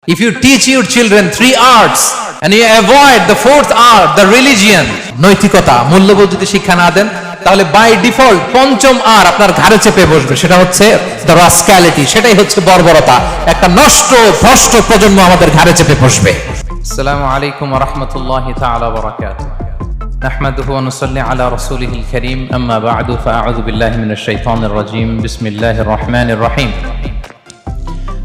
If you teach your children 3 arts and you avoid the 4th art, the religion, নৈতিকতা, মূল্যবোধ যদি শিক্ষা না দেন, তাহলে বাই ডিফল্ট পঞ্চম আর আপনার ঘাড়ে চেপে বসবে, সেটা হচ্ছে the rascality, সেটাই হচ্ছে বর্বরতা। একটা নষ্ট ভ্রষ্ট প্রজন্ম আমাদের ঘাড়ে চেপে বসবে। আসসালামু আলাইকুম ওয়া রাহমাতুল্লাহি তাআলা ওয়া বারাকাতুহু। নাহমাদুহু ওয়া নুসাল্লি আলা রাসূলিহিল কারীম, আম্মা বা'দু, ফাআউযু বিল্লাহি মিনাশ শাইতানির রাজীম। বিসমিল্লাহির রাহমানির রাহিম।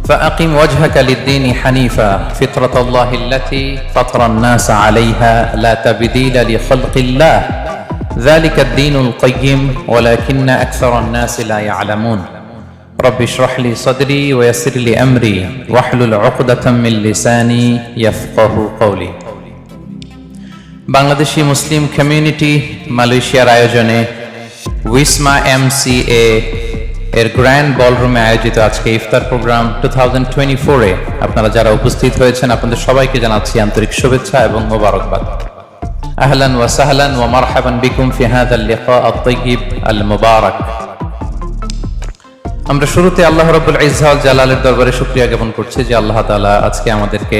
فأقم وجهك للدين حنيفا فطرة الله التي فطر الناس عليها لا تبديل لخلق الله ذلك الدين القيم ولكن أكثر الناس لا يعلمون رب اشرح لي صدري ويسر لي أمري واحلل عقدة من لساني يفقه قولي। বাংলাদেশি মুসলিম কমিউনিটি মালয়েশিয়ার আয়োজনে উইসমা MCA এর গ্র্যান্ড বলরুমে আয়োজিত আজকে ইফতার প্রোগ্রাম 2024-এ আপনারা যারা উপস্থিত হয়েছেন আপনাদের সবাইকে জানাচ্ছি আন্তরিক শুভেচ্ছা এবং মোবারকবাদ। আহলান ওয়া সাহলান ওয়া মারহাবান বিকুম ফি হাযাল লিকা আত-তাইয়িব আল মুবারাক। আমরা শুরুতে আল্লাহ রাব্বুল ইজ্জা ওয়াল জালালের দরবারে শুকরিয়া জ্ঞাপন করছি যে আল্লাহ তাআলা আজকে আমাদেরকে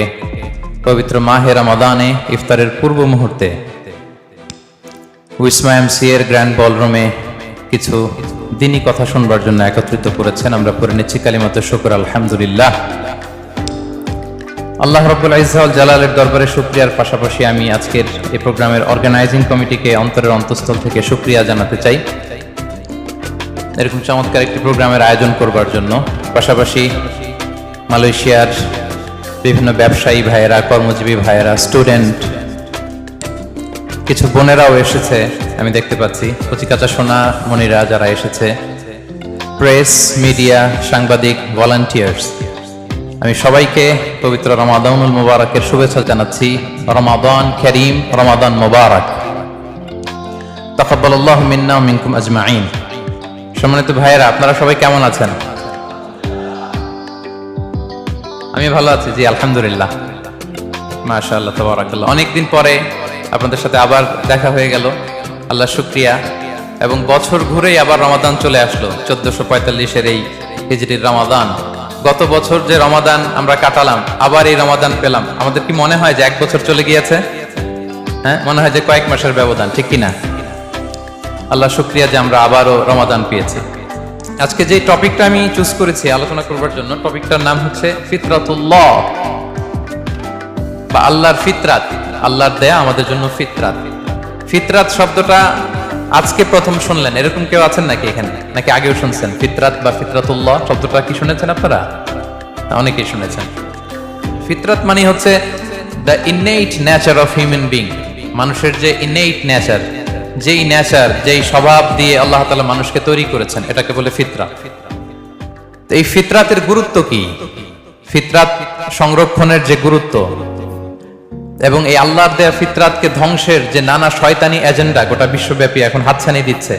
পবিত্র মাহে রমাদানে ইফতারের পূর্ব মুহূর্তে উইসমা MCA এর গ্র্যান্ড বলরুমে কিছু দিনী কথা শুনবার জন্য একত্রিত করেছেন। আমরা পড়ে নিচ্ছি কালিমাতে শুকর, আলহামদুলিল্লাহ। আল্লাহ রাব্বুল ইজ্জা ওয়াল জালালের দরবারে শুকরিয়ার পাশাপাশি আমি আজকের এই প্রোগ্রামের অর্গানাইজিং কমিটিকে অন্তরের অন্তঃস্থল থেকে শুকরিয়া জানাতে চাই এরকম চমৎকার একটি প্রোগ্রামের আয়োজন করবার জন্য। পাশাপাশি মালয়েশিয়ার বিভিন্ন ব্যবসায়ী ভাইয়েরা, কর্মজীবী ভাইয়েরা, স্টুডেন্ট, কিছু বোনেরাও এসেছে আমি দেখতে পাচ্ছি, কচিকাচা সোনা মনিরা যারা এসেছে, প্রেস, মিডিয়া, সাংবাদিক, ভলান্টিয়ার্স, আমি সবাইকে পবিত্র রমাদানুল মুবারকের শুভেচ্ছা জানাচ্ছি। রমাদান কারীম, রমাদান মুবারক। তাকাব্বালাল্লাহু মিন্না ওয়া মিনকুম আজমাইন। সম্মানিত ভাইয়েরা, আপনারা সবাই কেমন আছেন? আমি ভালো আছি, জি আলহামদুলিল্লাহ, মাশাআল্লাহ, তাবারাকাল্লাহ। অনেকদিন পরে আপনাদের সাথে আবার দেখা হয়ে গেল, আল্লাহ শুকরিয়া। এবং বছর ঘুরেই আবার রমাদান চলে আসলো, 1445-এর এই হিজরির রমাদান। গত বছর যে রমাদান আমরা কাটালাম, আবার এই রমাদান পেলাম। আমাদের কি মনে হয় যে 1 বছর চলে গিয়েছে? হ্যাঁ, মনে হয় যে কয়েক মাসের ব্যবধান, ঠিক কিনা? আল্লাহ শুকরিয়া যে আমরা আবারও রমাদান পেয়েছি। আজকে যে টপিকটা আমি চুজ করেছি আলোচনা করবার জন্য, টপিকটার নাম হচ্ছে ফিতরাতুল্লাহ, বা আল্লাহর ফিতরাত, আল্লাহর দেয়া আমাদের জন্য ফিতরাত। ফিতরাত শব্দটা আজকে প্রথম শুনলেন এরকম কেউ আছেন নাকি এখানে, নাকি আগেও শুনছেন? ফিতরাত বা ফিতরাতুল্লাহ শব্দটা কি শুনেছেন আপনারা? অনেকেই শুনেছেন। ফিতরাত মানে হচ্ছে the innate nature of human being, মানুষের যে ইননেট নেচার, যেই নেচার, যেই স্বভাব দিয়ে আল্লাহ তাআলা মানুষকে তৈরি করেছেন, এটাকে বলে ফিতরাত। তো এই ফিতরাতের গুরুত্ব কি, ফিতরাত সংরক্ষণের যে গুরুত্ব, এবং এই আল্লাহর দেয়া ফিতরাতকে ধ্বংসের যে নানা শয়তানি এজেন্ডা গোটা বিশ্বব্যাপী এখন হাতছানি দিচ্ছে,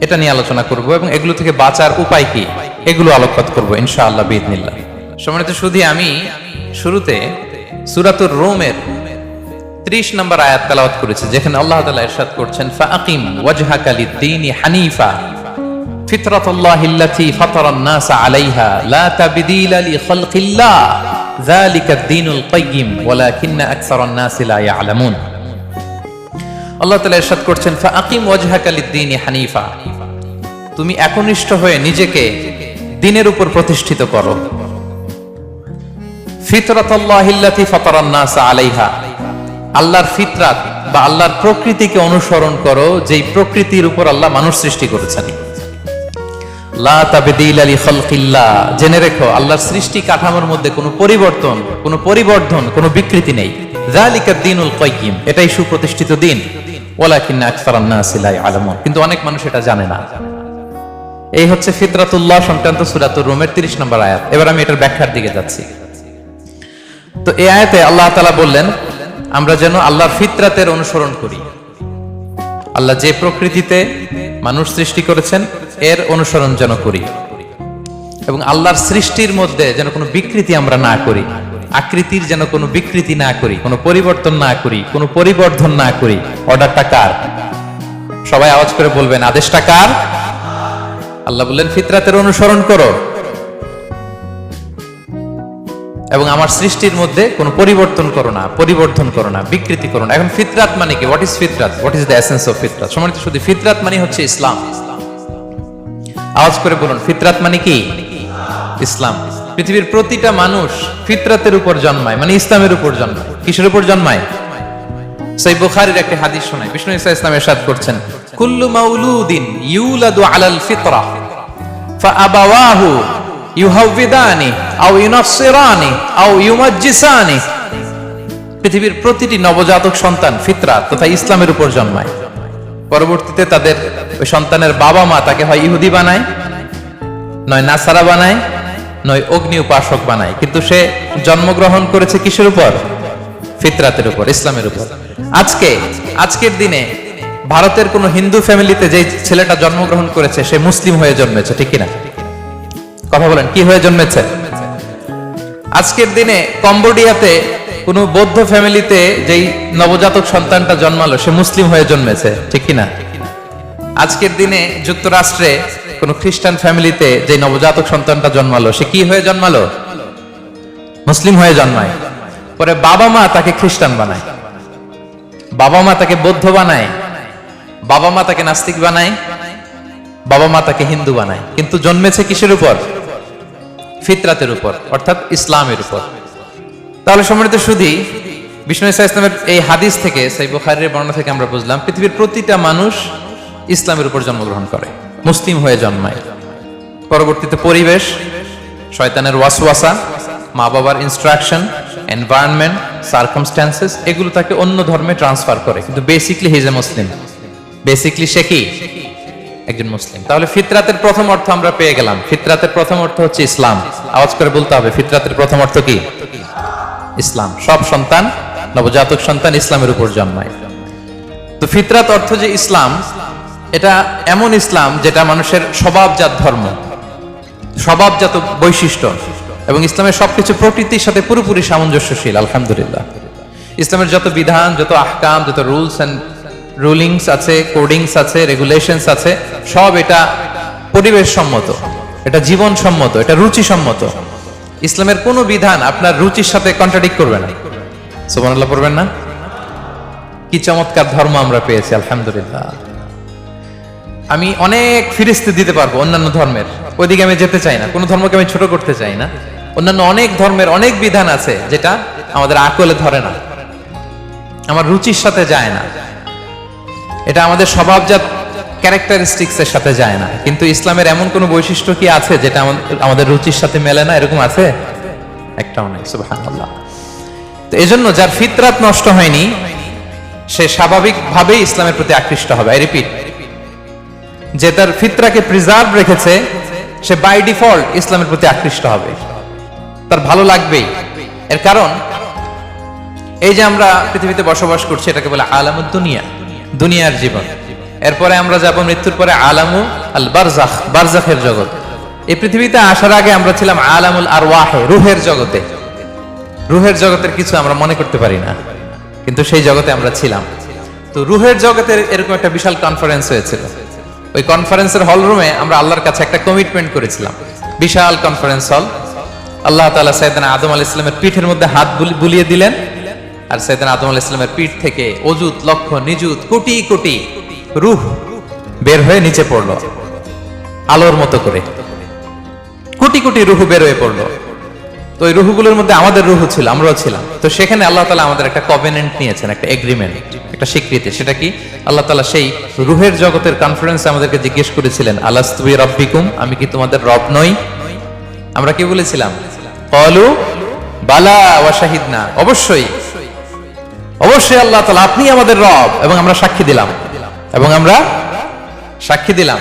এটা নিয়ে আলোচনা করব। এবং এগুলো থেকে বাঁচার উপায় কি, এগুলো আলোকপাত করব ইনশাআল্লাহ বিইذনিল্লাহ। সম্মানিত সুধী, আমি শুরুতে সূরাতুর রুমের 30 নম্বর আয়াত তেলাওয়াত করেছি, যেখানে আল্লাহ তাআলা ইরশাদ করছেন, ফাআকিম ওয়াজহাকা লিদ-দীনি হানিফা ফিতরাতাল্লাহিল্লাতী ফাতারান নাসা আলাইহা লা তাবদীলা লিখালকিল্লাহ যালিকা দ্বীনুল কাইয়্যিম ওয়ালাকিন্না আকসারান নাসি লা ইয়ালামুন। আল্লাহ তাআলা ইরশাদ করছেন, ফাআকিম ওয়াজহাকা লিদ-দীনি হানিফা, তুমি একনিষ্ঠ হয়ে নিজেকে দ্বীনের উপর প্রতিষ্ঠিত করো। ফিতরাতাল্লাহিল্লাতী ফাতারান নাসা আলাইহা, আল্লাহর ফিতরাত বা আল্লাহর প্রকৃতিকে অনুসরণ করো, যেই প্রকৃতির উপর আল্লাহ মানুষ সৃষ্টি করেছেন। লা তাবদীলা লিখালকিল্লাহ, জেনে রেখো আল্লাহর সৃষ্টি কাঠামোর মধ্যে কোনো পরিবর্তন, কোনো পরিবর্ধন, কোনো বিকৃতি নেই। যালিকা দ্বীনুল কাইয়্যিম, এটাই সুপ্রতিষ্ঠিত দ্বীন। ওয়ালাকিন্না আকসারান নাসি লা ইয়ালামুন, কিন্তু অনেক মানুষ এটা জানে না। এই হচ্ছে ফিতরাতুল্লাহ সংক্রান্ত সূরাতুর রুমের 30 নম্বর আয়াত। এবার আমি এটার ব্যাখ্যার দিকে যাচ্ছি। তো এই আয়াতে আল্লাহ তাআলা বললেন আমরা যেন আল্লাহর ফিতরাতের অনুসরণ করি, আল্লাহ যে প্রকৃতিতে মানুষ সৃষ্টি করেছেন এর অনুসরণ যেন করি, এবং আল্লাহর সৃষ্টির মধ্যে যেন কোনো বিকৃতি আমরা না করি, আকৃতির যেন কোনো বিকৃতি না করি, কোনো পরিবর্তন না করি, কোনো পরিবর্ধন না করি। অর্ডারটা কার? সবাই আওয়াজ করে বলবেন, আদেশটা কার? আল্লাহ বললেন ফিতরাতের অনুসরণ করো। এবং আমার সৃষ্টির মধ্যে কোনো পরিবর্তন করো না, পরিবর্ধন করো না, বিকৃতি করো না। এখন ফিতরাত মানে কি? হোয়াট ইজ ফিতরাত? What is the essence of ফিতরাত? সম্মানিত শুধু ফিতরাত মানে হচ্ছে ইসলাম। আওয়াজ করে বলুন, ফিতরাত মানে কি? ইসলাম। পৃথিবীর প্রতিটা মানুষ ফিতরাতের উপর জন্মায়, মানে ইসলামের উপর জন্মায়। কিসের উপর জন্মায়? সহিহ বুখারীর একটা হাদিস শোনায়, বিষ্ণু ঈসা ইসলাম ইরশাদ করছেন, কুল্লু মাউলুদিন ইউলাদু আলাল ফিতরা ফাআবাওয়াহু ইউহাউবিদানি আও ইউনাসসিরানি আও ইউমাজ্জিসানি। পৃথিবীর প্রতিটি নবজাতক সন্তান ফিতরাত তথা ইসলামের উপর জন্মায়। পরবর্তীতে তাদের ওই সন্তানের বাবা মা তাকে হয় ইহুদি বানায়, নয় নাসারা বানায়, নয় অগ্নি উপাসক বানায়, কিন্তু সে জন্মগ্রহণ করেছে কিসের উপর? ফিতরাতের উপর, ইসলামের উপর। আজকের দিনে ভারতের কোন হিন্দু ফ্যামিলিতে যে ছেলেটা জন্মগ্রহণ করেছে সে মুসলিম হয়ে জন্মেছে, ঠিক কিনা? কথা বলেন, কি হয়ে জন্মেছে? আজকের দিনে কম্বোডিয়াতে কোন বৌদ্ধ ফ্যামিলিতে যেই নবজাতক সন্তানটা জন্মালো সে মুসলিম হয়ে জন্মেছে, ঠিক কিনা? আজকের দিনে যুক্তরাষ্ট্রে কোন খ্রিস্টান ফ্যামিলিতে যে নবজাতক সন্তানটা জন্মালো সে কি হয়ে জন্মালো? মুসলিম হয়ে জন্মায়। পরে বাবা মা তাকে খ্রিস্টান বানায়, বাবা মা তাকে বৌদ্ধ বানায়, বাবা মা তাকে নাস্তিক বানায়, বাবা মা তাকে হিন্দু বানায়, কিন্তু জন্মেছে কিসের উপর? ফিতরাতের উপর, অর্থাৎ ইসলামের উপর। তাহলে সম্মানিত শুধু বিষ্ণু ঈসা ইসলামের এই হাদিস থেকে, সহিহ বুখারীর বর্ণনা থেকে আমরা বুঝলাম পৃথিবীর প্রতিটা মানুষ ইসলামের উপর জন্মগ্রহণ করে, মুসলিম হয়ে জন্মায়। পরবর্তীতে পরিবেশ, শয়তানের ওয়াসওয়াসা, মা বাবার ইনস্ট্রাকশন, এনভায়রনমেন্ট, সার্কামস্ট্যান্সেস, এগুলো তাকে অন্য ধর্মে ট্রান্সফার করে, কিন্তু basically he is a Muslim. Basically সে কি? একজন মুসলিম। তাহলে ফিতরাতের প্রথম অর্থ আমরা পেয়ে গেলাম। ফিতরাতের প্রথম অর্থ হচ্ছে ইসলাম। আওয়াজ করে বলতে হবে, ফিতরাতের প্রথম অর্থ কি? ইসলাম। সব সন্তান, নবজাতক সন্তান ইসলামের উপর জন্মায়। তো ফিতরাত অর্থ যে ইসলাম, এটা এমন ইসলাম যেটা মানুষের স্বভাবজাত ধর্ম, স্বভাবজাত বৈশিষ্ট্য, এবং ইসলামের সবকিছু প্রকৃতির সাথে পুরোপুরি সামঞ্জস্যশীল। আলহামদুলিল্লাহ। ইসলামের যত বিধান, যত আহকাম, যত রুলস এন্ড রুলিংস আছে, কোডিংস আছে, রেগুলেশনস আছে, সব এটা পরিবেশ সম্মত, এটা জীবন সম্মত, এটা রুচি সম্মত। ইসলামের কোনো বিধান আপনার রুচির সাথে কন্ট্রাডিক্ট করবে না। সুবহানাল্লাহ পড়বেন না? কি চমৎকার ধর্ম আমরা পেয়েছি, আলহামদুলিল্লাহ। আমি অনেক ফিরিস্তি দিতে পারবো অন্যান্য ধর্মের, ওইদিকে আমি যেতে চাই না, কোন ধর্মকে আমি ছোট করতে চাই না। অন্যান্য অনেক ধর্মের অনেক বিধান আছে যেটা আমাদের আকলে ধরে না, আমার রুচির সাথে যায় না, এটা আমাদের স্বভাবজাত ক্যারেক্টারিস্টিক্স এর সাথে যায় না। কিন্তু ইসলামের এমন কোন বৈশিষ্ট্য কি আছে যেটা আমাদের রুচির সাথে মেলে না? এরকম আছে? একটাও নাই। সুবহানাল্লাহ। তো এজন্য যার ফিতরাত নষ্ট হয়নি সে স্বাভাবিকভাবেই ইসলামের প্রতি আকৃষ্ট হবে। আই রিপিট, যে তার ফিতরাকে প্রিজার্ভ রেখেছে সে বাই ডিফল্ট ইসলামের প্রতি আকৃষ্ট হবে, তার ভালো লাগবেই। এর কারণ এই যে আমরা পৃথিবীতে বসবাস করছি এটাকে বলে আলামুদ দুনিয়া, দুনিয়ার জীবন। এরপরে আমরা যাব মৃত্যুর পরে আলামু আল বারজাখ, বারজাখের জগৎ। এই পৃথিবীতে আসার আগে আমরা ছিলাম আলামুল আরওয়াহে, রূহের জগতে। রূহের জগতের কিছু আমরা মনে করতে পারি না, কিন্তু সেই জগতে আমরা ছিলাম। তো রূহের জগতের এরকম একটা বিশাল কনফারেন্স হয়েছিল। ওই কনফারেন্সের হল রুমে আমরা আল্লাহর কাছে একটা কমিটমেন্ট করেছিলাম, বিশাল কনফারেন্স হল। আল্লাহ তাআলা সাইয়েদনা আদম আলাইহিস সালামের পিঠের মধ্যে হাত বুলিয়ে দিলেন, আর সাইয়েদনা আদম আলাইহিস সালামের পিঠ থেকে অযুত লক্ষ নিযুত কোটি কোটি রূহ বের হয়ে নিচে পড়লো, আলোর মতো করে কোটি কোটি রূহ বের হয়ে পড়লো। তো ওই রূহগুলোর মধ্যে আমাদের রূহ ছিল, আমরাও ছিলাম। তো সেখানে আল্লাহ তাআলা আমাদের একটা কভেনেন্ট নিয়েছেন, একটা এগ্রিমেন্ট, একটা স্বীকৃতি। সেটা কি? আল্লাহ তাআলা সেই রূহের জগতের কনফারেন্সে আমাদেরকে জিজ্ঞেস করেছিলেন, আলাস্তু বিরাব্বিকুম, আমি কি তোমাদের রব নই? আমরা কি বলেছিলাম? ক্বালু বালা ওয়া শাহিদনা, অবশ্যই অবশ্যই আল্লাহ তাআলা আপনি আমাদের রব, এবং আমরা সাক্ষী দিলাম, এবং আমরা সাক্ষী দিলাম।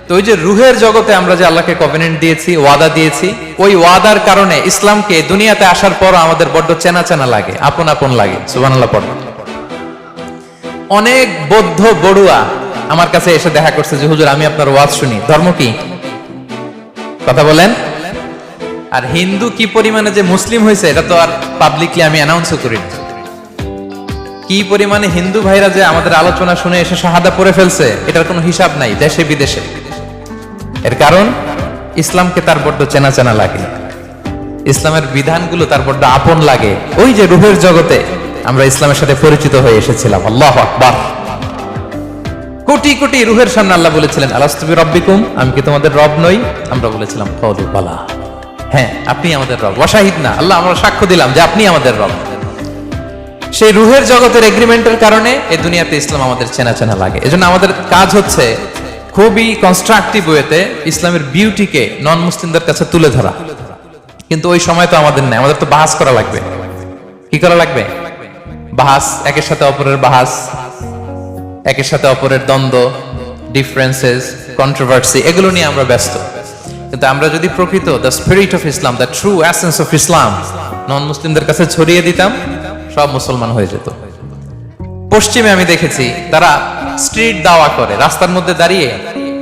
তো ওই যে রূহের জগতে আমরা যে আল্লাহকে কভেনেন্ট দিয়েছি, ওয়াদা দিয়েছি, ওই ওয়াদার কারণে ইসলামকে দুনিয়াতে আসার পর আমাদের বড্ড চেনা চেনা লাগে, আপন আপন লাগে। সুবহানাল্লাহ পড়ে। অনেক বৌদ্ধ বড়ুয়া আমার কাছে এসে দেখা করছে যে হুজুর আমি আপনার ওয়াজ শুনি, ধর্ম কি? কথা বলেন। আর হিন্দু কি পরিমাণে যে মুসলিম হয়েছে এটা তো আর পাবলিকলি আমি অ্যানাউন্সও করি না। কি পরিমাণে হিন্দু ভাইরা যে আমাদের আলোচনা শুনে এসে শাহাদা পড়ে ফেলছে এটার কোনো হিসাব নাই দেশে বিদেশে। এর কারণ ইসলামকে তার বড্ড চেনা চেনা লাগে। ইসলামের বিধানগুলো তার বড্ড আপন লাগে। ওই যে রূহের জগতে আমরা ইসলামের সাথে পরিচিত হয়ে এসেছিলাম। আল্লাহু আকবার। কোটি কোটি রূহের সামনে আল্লাহ বলেছিলেন, আলাস্তু বিরাব্বিকুম, আমি কি তোমাদের রব নই? আমরা বলেছিলাম ক্বালু বালা, হ্যাঁ আপনি আমাদের রব। ওয়া শাহিদনা, আল্লাহ আমরা সাক্ষ্য দিলাম যে আপনি আমাদের রব। সেই রূহের জগতের এগ্রিমেন্টের কারণে এই দুনিয়াতে ইসলাম আমাদের চেনা চেনা লাগে। এজন্য আমাদের কাজ হচ্ছে খুবই কনস্ট্রাকটিভ ওয়েতে ইসলামের বিউটিকে নন মুসলিমদের কাছে তুলে ধরা। কিন্তু ওই সময় তো আমাদের নেই, আমাদের তো বাহাস করা লাগবে। কি করা লাগবে? বাহাস, একের সাথে অপরের বাহাস, একের সাথে অপরের দ্বন্দ্ব, ডিফারেন্সেস, কন্ট্রোভার্সি, এগুলো নিয়ে আমরা ব্যস্ত। কিন্তু আমরা যদি প্রকৃত the spirit of Islam, the true essence of Islam non মুসলিমদের কাছে ছড়িয়ে দিতাম, সব মুসলমান হয়ে যেত। পশ্চিমে আমি দেখেছি তারা স্ট্রিট দাওয়া করে, রাস্তার মধ্যে দাঁড়িয়ে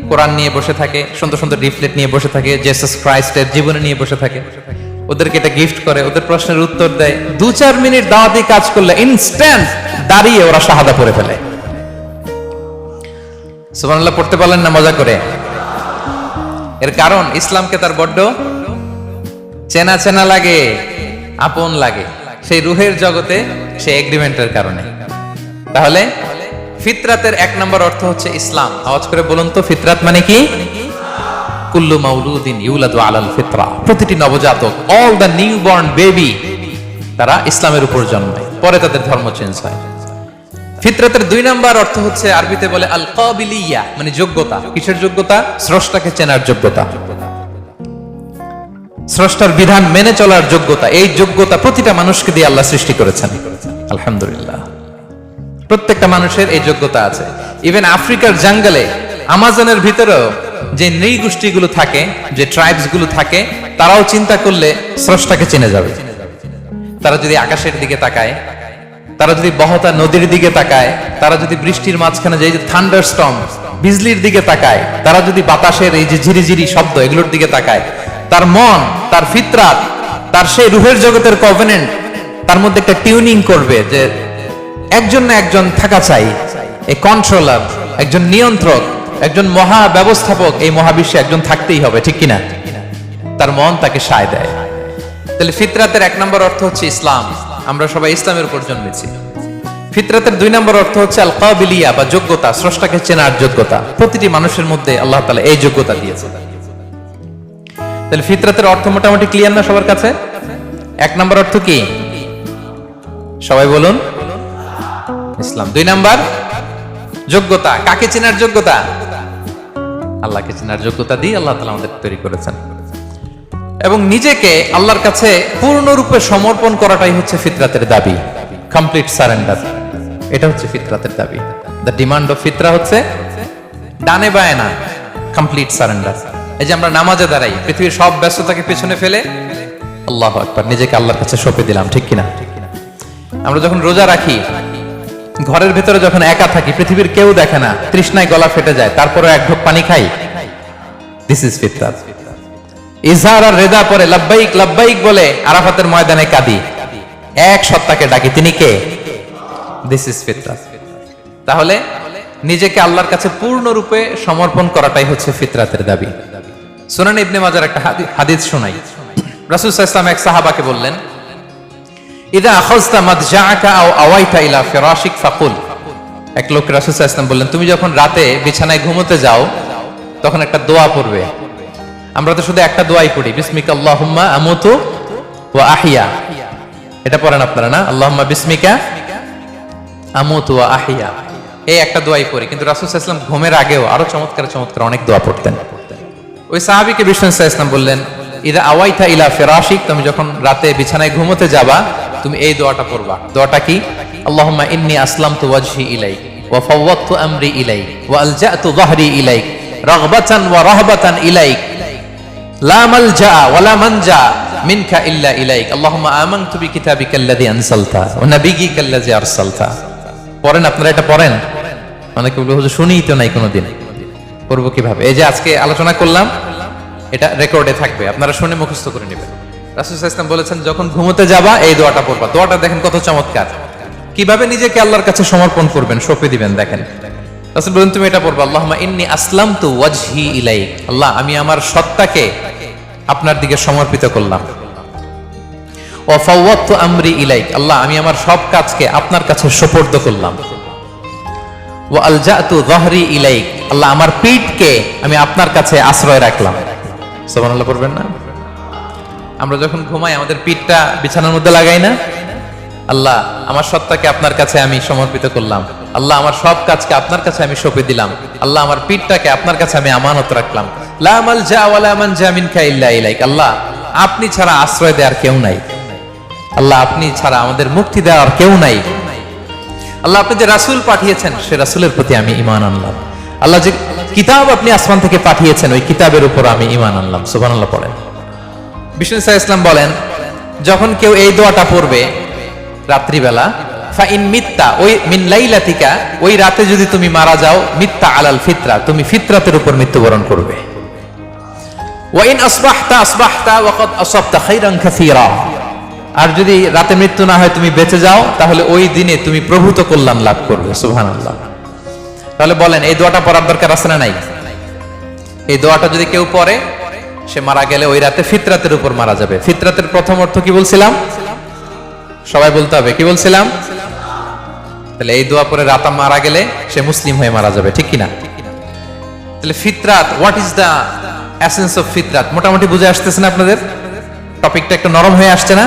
কোরআন নিয়ে বসে থাকে, সুন্দর সুন্দর লিফলেট নিয়ে বসে থাকে, জেসাস ক্রাইস্টের জীবনে নিয়ে বসে থাকে, ওদেরকে এটা গিফট করে, ওদের প্রশ্নের উত্তর দেয়। 2-4 মিনিট দাওয়াতি কাজ করলে ইনস্ট্যান্ট দাঁড়িয়ে ওরা শাহাদা পড়ে ফেলে। সুবহানাল্লাহ পড়তে পারলেন না মজা করে? এর কারণ ইসলামকে তার বড্ড চেনা চেনা লাগে, আপন লাগে, সেই রূহের জগতে সেই এগ্রিমেন্টের কারণে। তাহলে ফিতরাতের 1 নম্বর অর্থ হচ্ছে ইসলাম। আওয়াজ করে বলুন তো, ফিতরাত মানে কি? কুল্লু মাউলুদিন ইউলাদু আলাল ফিতরা, প্রতিটি নবজাতক, অল দ্য নিউবর্ন বেবি, তারা ইসলামের উপর জন্মায়, পরে তাদের ধর্ম চেঞ্জ হয়। ফিতরাতের 2 নম্বর অর্থ হচ্ছে আরবিতে বলে আল কাবিলিয়া, মানে যোগ্যতা। কিসের যোগ্যতা? স্রষ্টাকে চেনার যোগ্যতা, স্রষ্টার বিধান মেনে চলার যোগ্যতা। এই যোগ্যতা প্রতিটা মানুষকে দিয়ে আল্লাহ সৃষ্টি করেছেন, আলহামদুলিল্লাহ। প্রত্যেকটা মানুষের এই যোগ্যতা আছে। ইভেন আফ্রিকার জঙ্গলে, আমাজনের ভিতরেও যে নৃগোষ্ঠীগুলো থাকে, যে ট্রাইবস গুলো থাকে, তারাও চিন্তা করলে স্রষ্টাকে চিনে যাবে। তারা যদি আকাশের দিকে তাকায়, তারা যদি বহতা নদীর দিকে তাকায়, তারা যদি বৃষ্টির মাঝখানে যে থান্ডারস্টর্ম, বিজলির দিকে তাকায়, তারা যদি বাতাসের এই যে ঝিরিঝিরি শব্দ এগুলোর দিকে তাকায়, তার মন, তার ফিতরাত, তার সেই রূহের জগতের কভেনেন্ট, তার মধ্যে একটা টিউনিং করবে যে একজন না একজন থাকা চাই, এই কন্ট্রোলার, একজন নিয়ন্ত্রক, একজন মহা ব্যবস্থাপক এই মহাবিশ্বে একজন থাকতেই হবে, ঠিক কিনা? তার মন তাকে সায় দেয়। তাহলে ফিতরাতের 1 নম্বর অর্থ হচ্ছে ইসলাম। আমরা সবাই ইসলামের উপর জন্মেছি। ফিতরাতের 2 নম্বর অর্থ হচ্ছে আল কাবিলিয়া বা যোগ্যতা, স্রষ্টাকে চেনার যোগ্যতা। প্রতিটি মানুষের মধ্যে আল্লাহ তাআলা এই যোগ্যতা দিয়েছেন। তাহলে ফিতরাতের অর্থ মোটামুটি ক্লিয়ার না সবার কাছে? 1 নম্বর অর্থ কি? সবাই বলুন, ইসলাম। 2 নম্বর যোগ্যতা। কাকে চেনার যোগ্যতা? আল্লাহকে চেনার যোগ্যতা দিয়ে আল্লাহ তাআলা আমাদের তৈরি করেছেন। এবং নিজেকে আল্লাহর কাছে পূর্ণরূপে সমর্পণ করাটাই হচ্ছে ফিতরাতের দাবি, কমপ্লিট সারেন্ডার। এটা হচ্ছে ফিতরাতের দাবি। দ্য ডিমান্ড অফ ফিতরা হচ্ছে ডানে বায়ে না, কমপ্লিট সারেন্ডার। এই যে আমরা নামাজে দাঁড়াই, পৃথিবীর সব ব্যস্ততাকে পেছনে ফেলে আল্লাহু আকবার, নিজেকে আল্লাহর কাছে সঁপে দিলাম, ঠিক কিনা? আমরা যখন রোজা রাখি, ঘরের ভেতরে যখন একা থাকি, পৃথিবীর কেউ দেখে না, তৃষ্ণায় গলা ফেটে যায়, তারপরে 1 ঢোক পানি খাই, দিস ইজ ফিতরাত। ইজহার আর রেদা পরে লাব্বাইক লাব্বাইক বলে আরাফাতের ময়দানে কাঁদি, এক সত্তাকে ডাকি, তিনি কে? দিস ইজ ফিতরাত। তাহলে নিজেকে আল্লাহর কাছে পূর্ণরূপে সমর্পণ করাটাই হচ্ছে ফিতরাতের দাবি। সুনান ইবনে মাজার একটা হাদিস শোনাই। রাসূল সাল্লাল্লাহু আলাইহি ওয়াসাল্লাম এক সাহাবাকে বললেন, ইদা আখাযতা মাদজাআকা আও আওয়াইতা ইলা ফিরাশিক ফাকুল। এক লোক রাসূল সাল্লাল্লাহু আলাইহি ওয়াসাল্লাম বললেন, তুমি যখন রাতে বিছানায় ঘুমোতে যাও তখন একটা দোয়া পড়বে। আমরা তো শুধু একটা দোয়াই পড়ি, বিসমিকা আল্লাহুম্মা আমুতু ওয়া আহইয়া, এটা পড়েন আপনারা না? আল্লাহুম্মা বিসমিকা আমুতু ওয়া আহইয়া, এই একটা দোয়াই পড়ি। কিন্তু রাসূল সাল্লাল্লাহু আলাইহি ওয়াসাল্লাম ঘুমের আগেও আরো চমৎকার চমৎকার অনেক দোয়া পড়তেন। ওই সাহাবীকে বিষ্ণু সাল্লাল্লাহু আলাইহি ওয়াসাল্লাম বললেন, ইদা আওয়াইতা ইলা ফিরাশিক, তুমি যখন রাতে বিছানায় ঘুমোতে যাবা তুমি এই দোয়াটা পড়বা। দোয়াটা কি? আল্লাহুম্মা ইন্নী আসলামতু ওয়াজহি ইলাইক ওয়া ফাওয়াদতু আমরি ইলাইক ওয়া আলজাতু যাহরি ইলাইক রাগবাতান ওয়া রাহবাতান ইলাইক লা মালজা ওয়া লা মানজা মিনকা ইল্লা ইলাইক আল্লাহুম্মা আমানতু বিকিতাবিকাল্লাযী আনসালতা ওয়া নাবিয়্যিকাল্লাযী আরসালতা। পড়েন আপনারা, এটা পড়েন? অনেকে বলে হুজুর শুনিই তো নাই কোনোদিন, পড়বো কিভাবে? এই যে আজকে আলোচনা করলাম, এটা রেকর্ডে থাকবে, আপনারা শুনে মুখস্থ করে নেবেন। রাসূল সাল্লাল্লাহু আলাইহি ওয়াসাল্লাম বলেছেন যখন ঘুমোতে যাবা এই দোয়াটা পড়বা। দোয়াটা দেখেন কত চমৎকার, কিভাবে নিজেকে আল্লাহর কাছে সমর্পণ করবেন, সঁপে দিবেন। দেখেন রাসূল বলেন তুমি এটা পড়বা, আল্লাহুম্মা ইন্নী আসলামতু ওয়াজহি ইলাইক, আল্লাহ আমি আমার সত্তাকে আপনার দিকে সমর্পিত করলাম। ওয়া ফাওয়াদতু আমরি ইলাইক, আল্লাহ আমি আমার সব কাজকে আপনার কাছে সুপর্দ করলাম। ওয়া আলজাতু যাহরি ইলাইক, আল্লাহ আমার পিঠকে আমি আপনার কাছে আশ্রয় রাখলাম। সুবহানাল্লাহ পড়বেন না? আমরা যখন ঘুমাই আমাদের পিঠটা বিছানার মধ্যে লাগাই না? আল্লাহ আমার সত্তাকে আপনার কাছে আমি সমর্পিত করলাম, আল্লাহ আমার সব কাজকে আপনার কাছে আমি সঁপে দিলাম, আল্লাহ আমার পিঠটাকে আপনার কাছে আমি আমানত রাখলাম। লা মালজা ওয়ালা মানজা মিনকা ইল্লা ইলাইক, আল্লাহ আপনি ছাড়া আশ্রয় দেওয়ার কেউ নাই, আল্লাহ আপনি ছাড়া আমাদের মুক্তি দেওয়ার কেউ নাই। আল্লাহ আপনি যে রাসূল পাঠিয়েছেন সে রাসূলের প্রতি আমি ঈমান আনলাম। আল্লাহ যে কিতাব আপনি আসমান থেকে পাঠিয়েছেন ওই কিতাবের উপর আমি ঈমান আনলাম। সুবহানাল্লাহ পড়েন। বিষ্ণু সাল্লাল্লাহু আলাইহি ওয়াসাল্লাম বলেন, যখন কেউ এই দোয়াটা পড়বে রাত্রিবেলা, ফা ইন মিত্তা, ওই মিন লাইলাতিকা, ওই রাতে যদি তুমি মারা যাও, মিত্তা আলাল ফিতরা, তুমি ফিতরাতের উপর মৃত্যুবরণ করবে। ওয়া ইন আসবাহতা আসবাহতা ওয়া ক্বাদ আসাবতা খাইরান কাসীরা, আর যদি রাতে মৃত্যু না হয় তুমি বেঁচে যাও তাহলে ওই দিনে তুমি প্রভূত কল্যাণ লাভ করবে। সুবহানাল্লাহ। তাহলে বলেন এই দোয়াটা পড়ার দরকার আছে না নাই? এই দোয়াটা যদি কেউ পড়ে সে মারা গেলে ওই রাতে ফিতরাতের উপর মারা যাবে। ফিতরাতের প্রথম অর্থ কি বলছিলাম? সবাই বলতে হবে, কি বলছিলাম? তাহলে এই দোয়া পরে রাতে মারা গেলে সে মুসলিম হয়ে মারা যাবে, ঠিক কিনা? তাহলে ফিতরাত, what is the essence of ফিতরাত, মোটামুটি বুঝে আসতেছে না আপনাদের? টপিকটা একটু নরম হয়ে আসছে না?